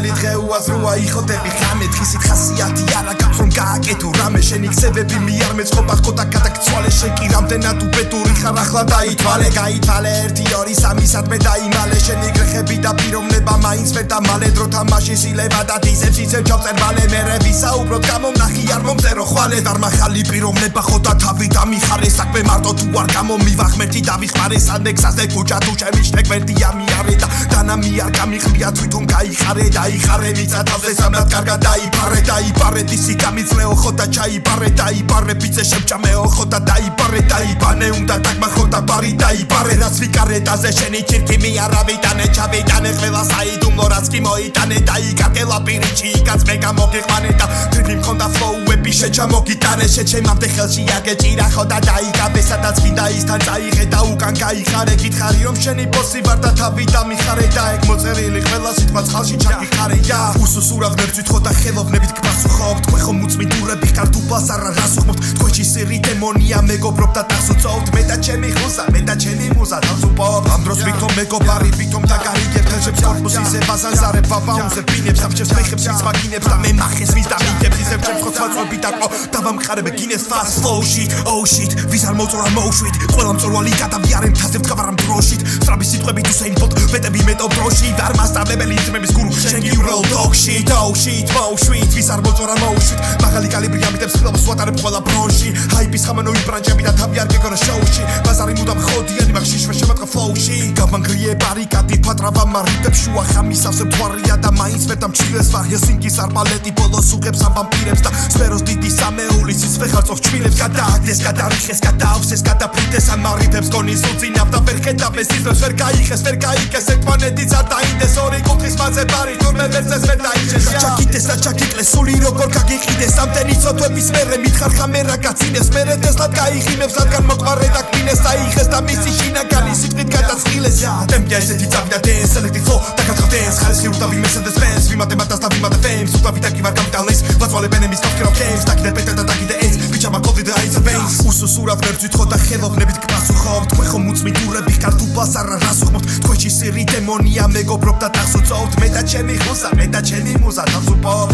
ყველი დღე უაზროა იხოდები ხამე დღისით ხასიათი არა გაქვს რომ გააკეთო რამე შენი ქცევები მიარმეც ხობა ხოდა გადაგცვალე შეკი რამდენად უბედური ხარ ახლა დაითვალე გაითვალე 1 2 3 საათმე დაიმალე შენი გრეხები და პიროვნება მაინც ვერ დამალე დრო თამაში სილება და დიზებს ისევ ჩავწერ მალე მერე ვისაუბროთ გამომნახი არ მომწერო ხვალე დარმახალი პიროვნება ხოდა თავი დამიხარე საქმე მარტო თუ არ გამომივახმერთი დავიხმარე სანდე გზაზე ქუჩა თუ შემიშნე გვერდია მიარე და დანა მიარ გამიხმია თვითონ გაიხარე დაიხარე ვიცა თავზე სამად კარგად დაიბარე დისი გამიწლეო ხოდა ჩაიბარე დაიბარე ბიძე შემჭამეო ხოდა დაიბარე უნდა დაგმა ხოდა ბარი დაიბარე რაც ვიკარეტაზე შენი ჩირკი მიარავიტანე ჩავიტანე ყველა საიდუმლო რაც კი მოიტანე დაიკარგელა პირიჩი იკაც მე გამოგიყვანე და თრიფი მქონდა ფლოუები შეჩამოგიტანე შეჩემამდე ხელში აგეჭირა ხოდა დაიკავე სადაც გინდა ისთან წაიღე და უკან გაიხარე გითხარი რომ შენი ბოსი ვარ და თავი დამიხარე და ეგ მოწერილი ყველა სიტყვა წყალში ჩაგიხარე უსუსურად მერწვით ხოდა ხელოვნებით გპასუხობთ თქვენ ხომ უწმინდურები ხართ უფალს არა რას უხმობთ თქვენში სირი დემონია მეგობრობ და თავს უწოვთ მე და ჩემი ხუსა მე და ჩემი მუზა თავს უპოვებ ამ დროს ვითომ მეგობარი ვითომ და გარიგებ ხელშებს კორპუსის ებაზანზარებ ბაბაუნზე ბინებს ამჩევს ფეხებს ვის მაგინებს და მე მახეს ვის და მიგებს ისევ ჩემს ხოცვაწვები დაკო დავამყარებ გინეს fast flow shit oh shit ვის არ მოწორა მოუშვით ყველა მწორვალი გადავიარე მთაზე ვდგავარ დროშით სწრაფი სიტყვები თუ სეინფოთ ვეტები მეტო ბროში და არ მასტაბებელი ძმების გურუ შენ you real dog shit oh shit მოუშვით ვის არ მოწორა მოუშვით მაღალი კალიბრი ამიტებს ხილავს ვატარებ ყველა ბრონში ჰაიპის ხამანოი ბრანჯები და თავი არ გეგონა შოუში ბაზარი მუდამ ხოდიანი მაგში შემოდგა ფლოუში გამანგრიე ბარიკადი ფატრავა მარიტებს შუა ხამისავზე მთვარია და მაინც ვერ დამჩილეს ვარ ჰელსინკის არბალეტი ბოლოს უღებს ამ ვამპირებს და სფეროს დიდი სამეული სიცვე ხარწოვ ჩვილებს გადააგდეს გადარიხეს გადაავსეს გადაფრინდეს ამ მარიტებს გონის უწინავ და ვერ ხედავეს სიცვეს ვერ გაიხეს ვერ გაიგეს ეკმანედიც არ დაინდეს ორი კუთხის მაზე ბარი თურმე ვერცეს ვერ დაიჭეს ჩაკიდეს და ჩაკიკლეს სული როგორ გაგიყიდეს ამდენი ცოტვების მერე მითხარ ხამერა გაცინეს მერე տեսლად გაიღიმებს რადგან მოყვარე და კვინეს დაიხეს და მისი შინაგანი სიტყვით გადაწყილეს ტემპია ესეთი წავიდა დენს სელექტი ფლო და გადავდენს ხარისხი ურტავი მესენდეს ფენს ვიმატებადას და ვიმატე ფემს უტავი და კი ვარ კაპიტალეს ვაწვალებ ენემის კაფკერო ფემს დაკიდე პეტა და დაკიდე ეს ბიჩამა კოდი და აიცა ბენს უსუსურად ვერცვით ხოდა ხელოვნებით გპასუხობთ თქვენ ხომ უწმინდურები ხართ უფალს არა რას უხმობთ თქვენში სირი დემონია მეგობრობ და თავს უწოვთ მე და ჩემი ხუსა მე და ჩემი მუზა თავს უპოვებ